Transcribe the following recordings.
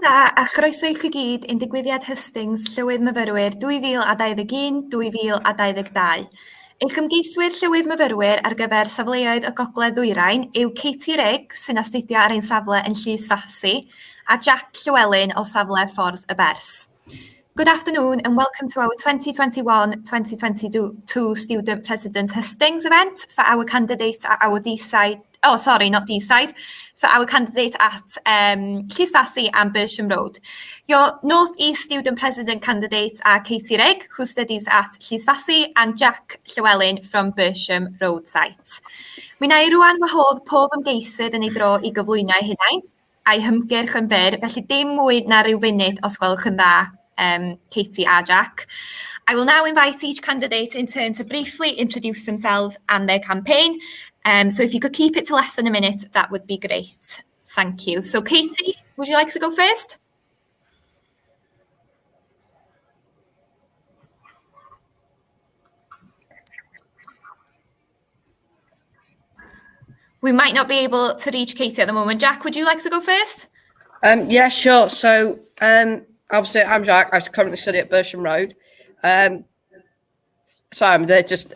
da a chroeso i chi gyd i'n digwyddiad Hustings Llywydd Myfyrwyr 2021-2022. Eich ymgeiswyr Llywydd Myfyrwyr ar gyfer safleoedd y Gogledd-ddwyrain yw Rigg, sy'n astudio ar ein safle yn Llysfasi, a Llewellyn o safle Ffordd y Bers. Good afternoon and welcome to our 2021-2022 Student President Hustings event for our candidate at our for our candidate at Llysfasi and Bersham Road. Your North East Student President candidates are Rigg, who studies at Llysfasi, and Llewellyn from Bersham Road site. Mi wna i rwan wahodd pob ymgeisydd yn ei dro i gyflwyno eu hunain a'i hymgyrch yn fyr, felly dim mwy na ryw funud os gwelwch yn dda, Katie a Jack. I will now invite each candidate in turn to briefly introduce themselves and their campaign. So if you could keep it to less than a minute, that would be great. Thank you. So Katie, would you like to go first? We might not be able to reach Katie at the moment. Jack, would you like to go first? Yeah, sure. So obviously I'm Jack. I currently study at Bersham Road. So I'm there just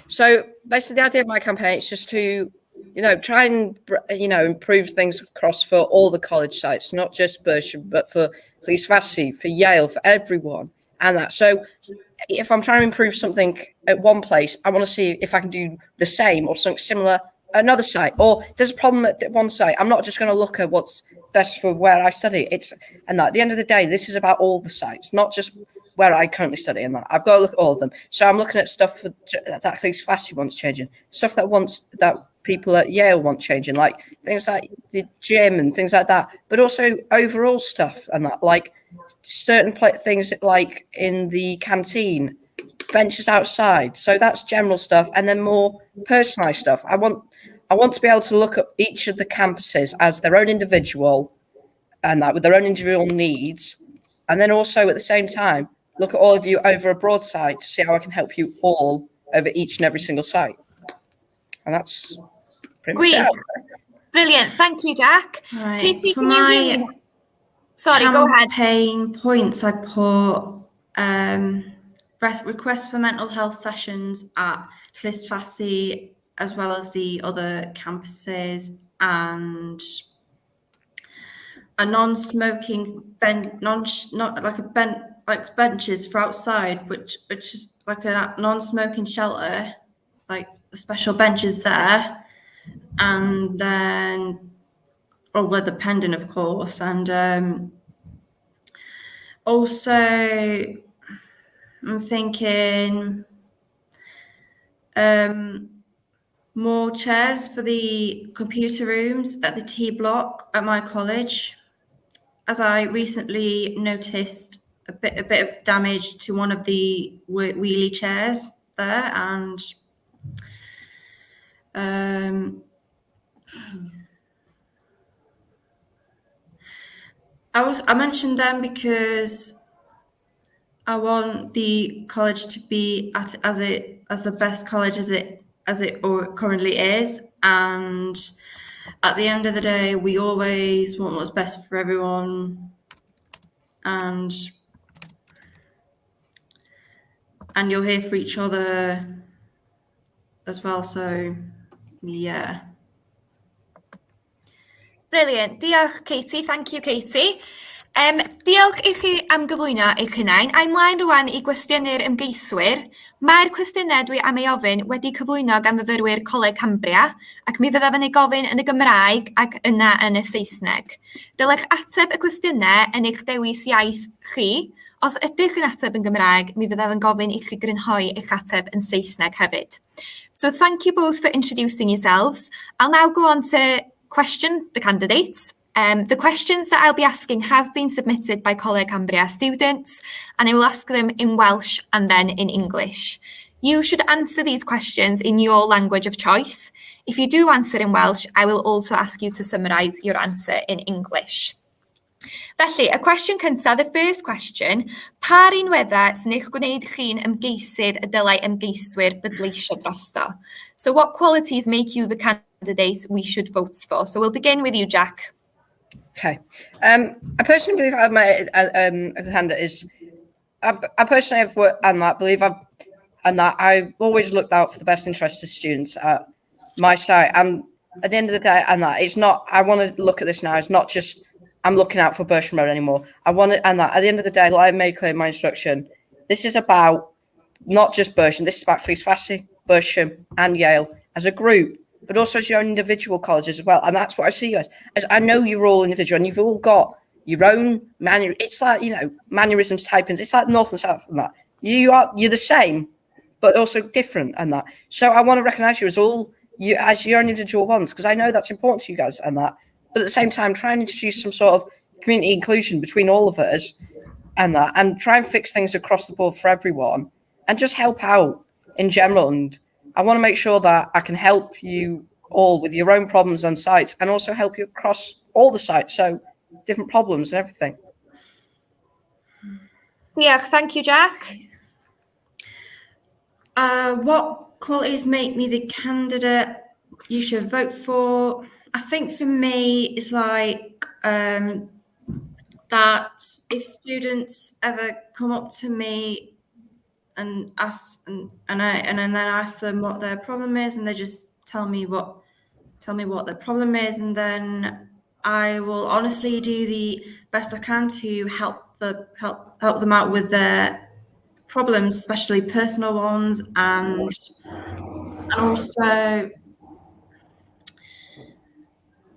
so basically the idea of my campaign is just to try and improve things across for all the college sites, not just Bersham but for Llysfasi, for Yale, for everyone and that. So if I'm trying to improve something at one place, I want to see if I can do the same or something similar at another site, or if there's a problem at one site, I'm not just going to look at what's best for where I study. At the end of the day, this is about all the sites, not just where I currently study, and that I've got to look at all of them. So I'm looking at stuff that Llysfasi wants changing, stuff that people at Yale want changing, like things like the gym and things like that, but also overall stuff and that, like certain things like in the canteen, benches outside. So that's general stuff, and then more personalised stuff. I want to be able to look at each of the campuses as their own individual, and that with their own individual needs, and then also at the same time look at all of you over a broad site to see how I can help you all over each and every single site. And that's pretty much it. Brilliant, thank you, Jack. Right. Katie, for my go ahead. Campaign points, I put requests for mental health sessions at Llysfasi as well as the other campuses, and a non-smoking benches for outside, which is like a non-smoking shelter, like special benches there, and then weather pending, of course, and also I'm thinking more chairs for the computer rooms at the T block at my college, as I recently noticed a bit of damage to one of the wheelie chairs there, and I mentioned them because I want the college to be as the best college as it currently is, and at the end of the day, we always want what's best for everyone, and you're here for each other as well. So yeah. Brilliant. Diolch, Katie. Thank you, Katie. Diolch i chi am gyflwyno eich hunain. A'n mlaen rwan i gwestiynu'r ymgeiswyr. Mae'r cwestiynau dwi am ei ofyn wedi cyflwyno gan fyfyrwyr Coleg Cambria, ac mi fyddaf yn ei gofyn yn y Gymraeg ac yna yn y Saesneg. Dylech ateb y cwestiynau yn eich dewis iaith chi. Os ydych chi'n ateb yn Gymraeg, mi fyddaf yn gofyn i chi grynhoi eich ateb yn Saesneg hefyd. So thank you both for introducing yourselves. I'll now go on to question the candidates. The questions that I'll be asking have been submitted by Coleg Cambria students, and I will ask them in Welsh and then in English. You should answer these questions in your language of choice. If you do answer in Welsh, I will also ask you to summarise your answer in English. Felly, y cwestiwn cyntaf, the first question, pa rinweddau sy'n eich gwneud chi'n ymgeisydd y dylai ymgeiswyr bleidleisio drosto? So what qualities make you the candidate we should vote for? So we'll begin with you, Jack. Okay. I personally believe I've made a candidate is. I personally have worked and that believe I've always looked out for the best interests of students at my site. And at the end of the day, and that it's not. I want to look at this now. It's not just I'm looking out for Bersham Road anymore. I want it, and that at the end of the day, like I made clear in my instruction, this is about not just Bersham. This is about Llysfasi, Bersham, and Yale as a group, but also as your own individual colleges as well. And that's what I see you as I know you're all individual and you've all got your own it's like, mannerisms, typings. It's like north and south and that. You're the same, but also different and that. So I want to recognise you as your own individual ones, because I know that's important to you guys and that. But at the same time, try and introduce some sort of community inclusion between all of us and that, and try and fix things across the board for everyone and just help out in general. And I want to make sure that I can help you all with your own problems on sites and also help you across all the sites. So different problems and everything. Yeah, thank you, Jack. What qualities make me the candidate you should vote for? I think for me, it's like that if students ever come up to me and ask, and then ask them what their problem is, and they just tell me what their problem is, and then I will honestly do the best I can to help them out with their problems, especially personal ones, and also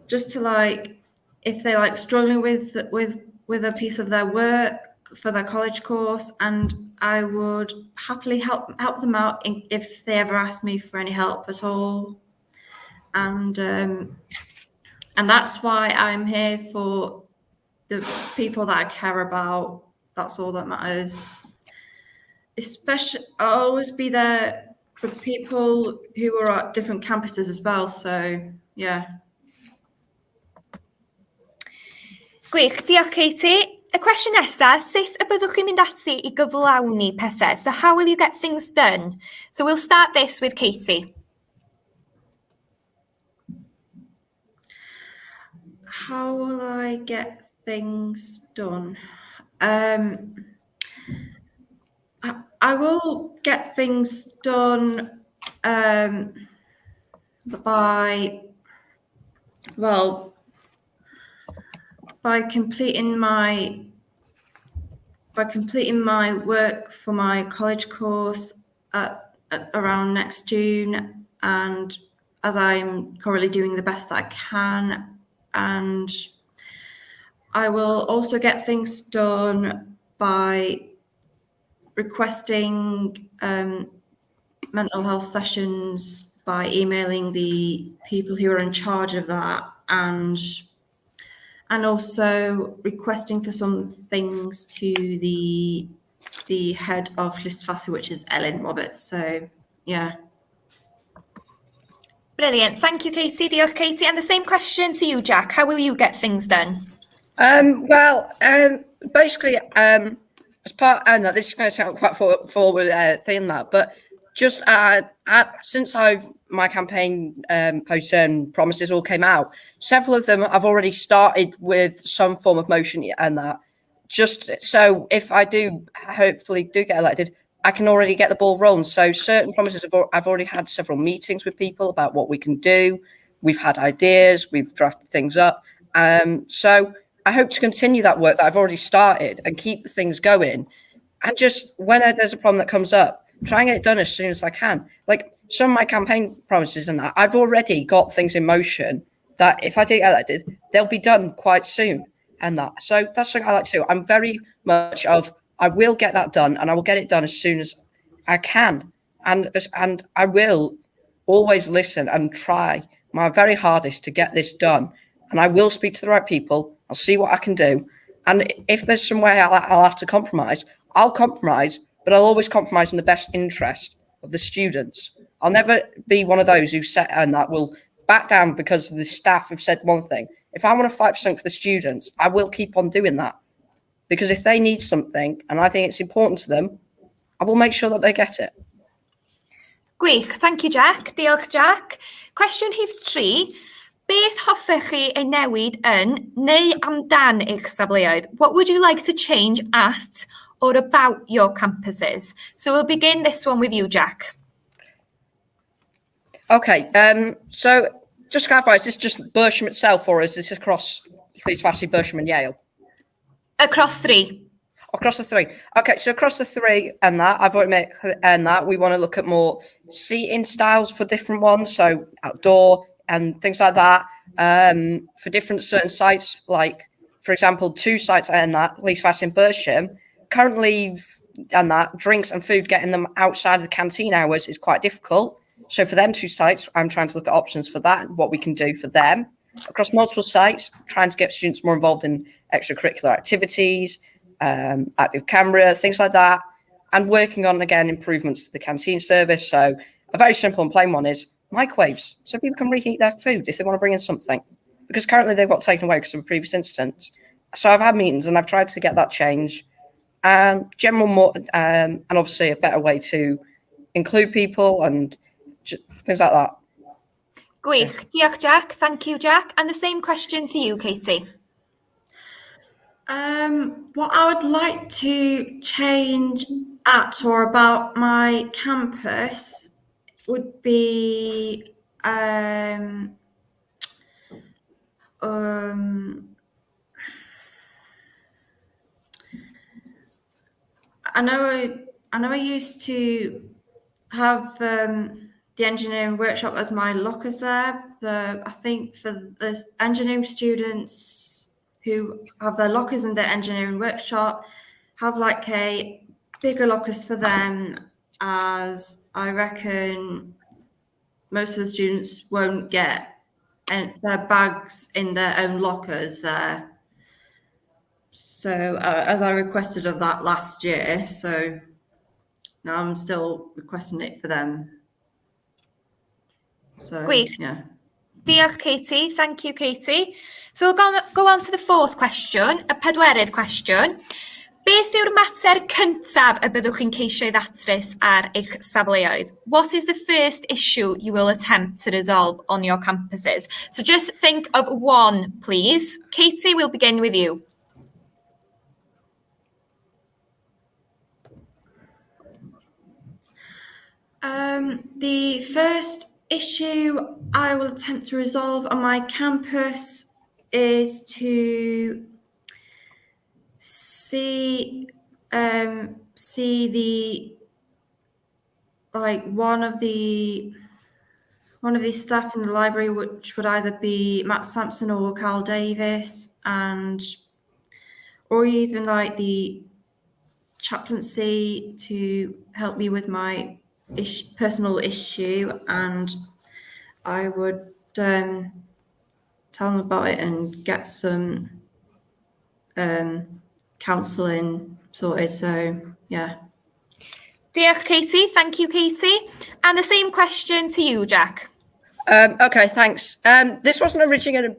just to if they struggling with a piece of their work for their college course, and I would happily help them out if they ever ask me for any help at all. And that's why I'm here, for the people that I care about. That's all that matters. Especially, I'll always be there for people who are at different campuses as well. So, yeah. Gwych, diolch Katie. Y cwestiwn nesaf, sut y byddwch chi'n mynd ati I gyflawni pethau? So how will you get things done? So we'll start this with Katie. How will I get things done? I will get things done by completing my work for my college course at around next June, and as I'm currently doing the best that I can. And I will also get things done by requesting mental health sessions, by emailing the people who are in charge of that, and also requesting for some things to the head of Llysfasi, which is Ellen Roberts. So, yeah. Brilliant. Thank you, Katie. Diolch, Katie. And the same question to you, Jack. How will you get things done? Basically, as part, and this is going to sound quite forward thing that, but just since my campaign poster and promises all came out, several of them I've already started with some form of motion and that, just so if I do hopefully get elected, I can already get the ball rolling. So certain promises, I've already had several meetings with people about what we can do. We've had ideas, we've drafted things up. So I hope to continue that work that I've already started and keep the things going. And just when there's a problem that comes up, try and get it done as soon as I can. Like some of my campaign promises and that, I've already got things in motion that if I do get elected, they'll be done quite soon. And that. So that's something I like to do. I'm very much I will get that done, and I will get it done as soon as I can. And I will always listen and try my very hardest to get this done. And I will speak to the right people. I'll see what I can do. And if there's some way I'll have to compromise, I'll compromise, but I'll always compromise in the best interest of the students. I'll never be one of those who will back down because the staff have said one thing. If I want to fight for something for the students, I will keep on doing that. Because if they need something, and I think it's important to them, I will make sure that they get it. Gwych, thank you, Jack. Diolch, Jack. Cwestiwn rhif 3. Beth hoffech chi ei newid yn neu amdan eich safleoedd? What would you like to change at or about your campuses? So we'll begin this one with you, Jack. Okay, so just to clarify, is this just Bersham itself, or is this across Llysfasi, Bersham and Yale? Across three. Across the three. Okay, so across the three and that, I've already made and that, we want to look at more seating styles for different ones, so outdoor and things like that, for different certain sites, like, for example, 2 sites and that, Llysfasi and Bersham, currently, and that, drinks and food, getting them outside of the canteen hours is quite difficult. So for them 2 sites, I'm trying to look at options for that, what we can do for them. Across multiple sites, trying to get students more involved in extracurricular activities, active camera, things like that, and working on, again, improvements to the canteen service. So a very simple and plain one is microwaves, so people can reheat their food if they want to bring in something, because currently they've got taken away because of a previous instance. So I've had meetings and I've tried to get that change, and general more, and obviously a better way to include people and things like that. Gwych. Diolch, Jack. Thank you, Jack. And the same question to you, Katie. What I would like to change at or about my campus would be I know I used to have the engineering workshop as my lockers there, but I think for the engineering students who have their lockers in their engineering workshop, have like a bigger lockers for them, as I reckon most of the students won't get their bags in their own lockers there. So as I requested of that last year, so now I'm still requesting it for them. So, Gwych. yeah. Diolch, Katie. Thank you, Katie. So we'll go on to the 4th question, y 4th question. Beth yw'r mater cyntaf y byddwch chi'n ceisio'i ddatrys ar eich safleoedd? What is the first issue you will attempt to resolve on your campuses? So just think of one, please. Katie, we'll begin with you. The first issue I will attempt to resolve on my campus is to see the one of the staff in the library, which would either be Matt Sampson or Carl Davis, or even like the chaplaincy to help me with my personal issue, and I would tell them about it and get some counselling sorted. So yeah. Diolch, Katie. Thank you, Katie. And the same question to you, Jack. Okay, thanks. This wouldn't have originally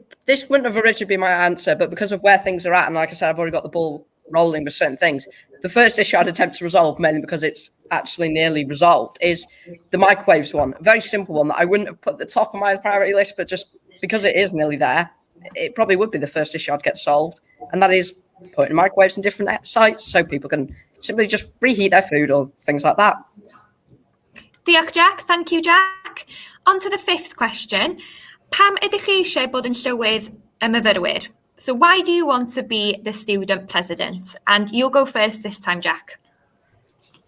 been my answer, but because of where things are at, and like I said, I've already got the ball rolling with certain things. The first issue I'd attempt to resolve, mainly because it's actually nearly resolved, is the microwaves one. A very simple one that I wouldn't have put at the top of my priority list, but just because it is nearly there, it probably would be the first issue I'd get solved. And that is putting microwaves in different sites so people can simply just reheat their food or things like that. Diolch, Jack. Thank you, Jack. On to the 5th question. Pam ydych chi eisiau bod yn Llywydd y Myfyrwyr? So why do you want to be the student president? And you'll go first this time, Jack.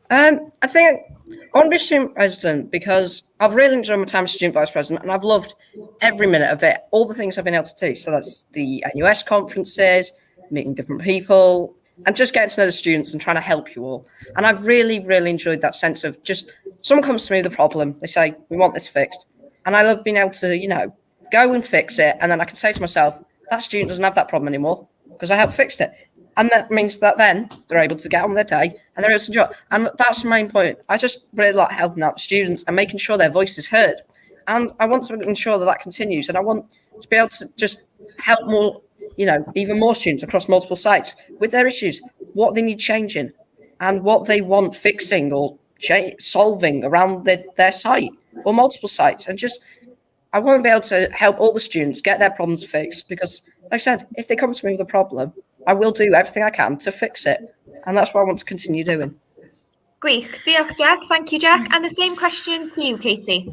I think I want to be student president because I've really enjoyed my time as student vice president, and I've loved every minute of it, all the things I've been able to do. So that's the NUS conferences, meeting different people, and just getting to know the students and trying to help you all. And I've really, really enjoyed that sense of just someone comes to me with a problem, they say, we want this fixed. And I love being able to, go and fix it. And then I can say to myself, that student doesn't have that problem anymore because I helped fix it. And that means that then they're able to get on with their day and they're able to enjoy it. And that's the main point. I just really like helping out the students and making sure their voice is heard. And I want to ensure that continues. And I want to be able to just help more, even more students across multiple sites with their issues, what they need changing and what they want fixing or solving around their site or multiple sites. And I want to be able to help all the students get their problems fixed because, like I said, if they come to me with a problem, I will do everything I can to fix it. And that's what I want to continue doing. Gwych. Diolch, Jack. Thank you, Jack. And the same question to you, Katie.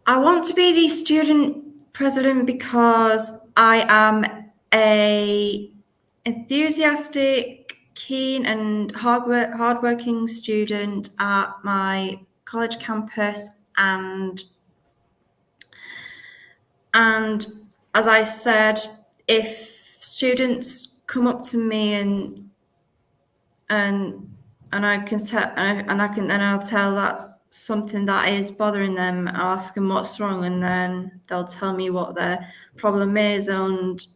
I want to be the student president because I am a enthusiastic, keen and hardworking student at my college campus, and as I said, if students come up to me and I'll tell that something that is bothering them, I'll ask them what's wrong, and then they'll tell me what their problem is, and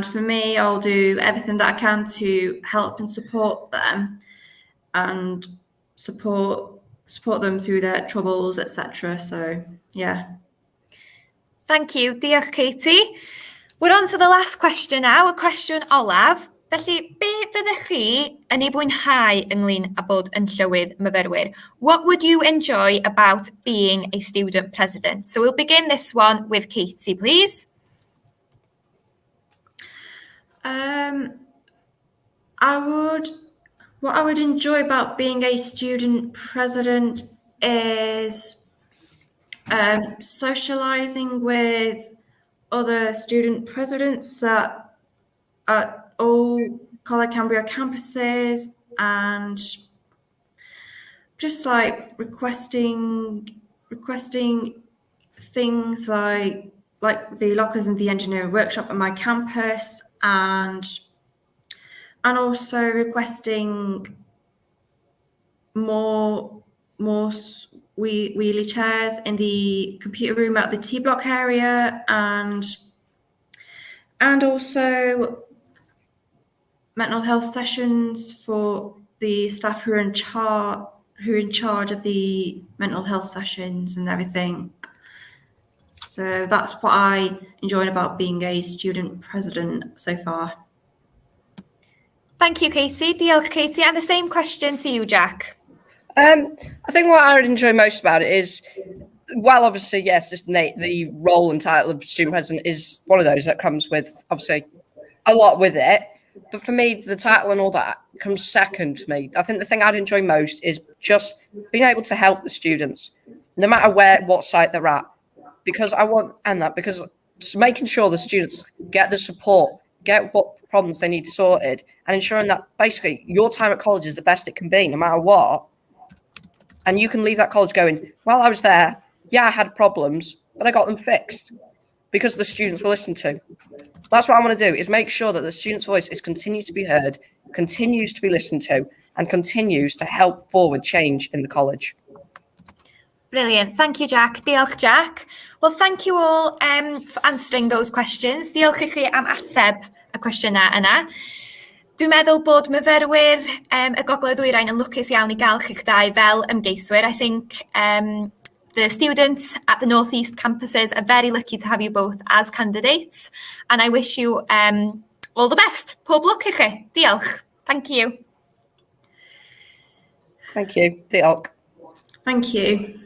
for me, I'll do everything that I can to help and support them and support them through their troubles, etc. So yeah. Thank you. Diolch, Katie. We're on to the last question now, y cwestiwn olaf. Felly, be fyddech chi yn ei fwynhau ynglyn â bod yn Llywydd Myfyrwyr? What would you enjoy about being a student president? So we'll begin this one with Katie, please. What I would enjoy about being a student president is socializing with other student presidents at all Coleg Cambria campuses, and just like requesting things like the lockers in the engineering workshop at my campus, and also requesting more wheelie chairs in the computer room at the T block area, and also mental health sessions for the staff who are in charge of the mental health sessions and everything. So that's what I enjoy about being a student president so far. Thank you, Katie. Diolch, Katie. And the same question to you, Jack. I think what I would enjoy most about it is, well, obviously, yes, just the role and title of student president is one of those that comes with, obviously, a lot with it. But for me, the title and all that comes second to me. I think the thing I'd enjoy most is just being able to help the students, no matter what site they're at, because just making sure the students get the support, get what problems they need sorted, and ensuring that basically your time at college is the best it can be, no matter what. And you can leave that college going, well, I was there, yeah, I had problems, but I got them fixed because the students were listened to. That's what I want to do, is make sure that the student's voice is continued to be heard, continues to be listened to, and continues to help forward change in the college. Brilliant. Thank you, Jack. Diolch, Jack. Well, thank you all for answering those questions. Diolch I chi am ateb y cwestiynau yna. Dwi'n meddwl bod myfyrwyr y Gogledd Ddwyrain yn lwcus iawn I gael chi'ch dau fel ymgeiswyr. I think the students at the North East campuses are very lucky to have you both as candidates, and I wish you all the best. Pob lwc I chi. Diolch. Thank you. Thank you. Diolch. Thank you.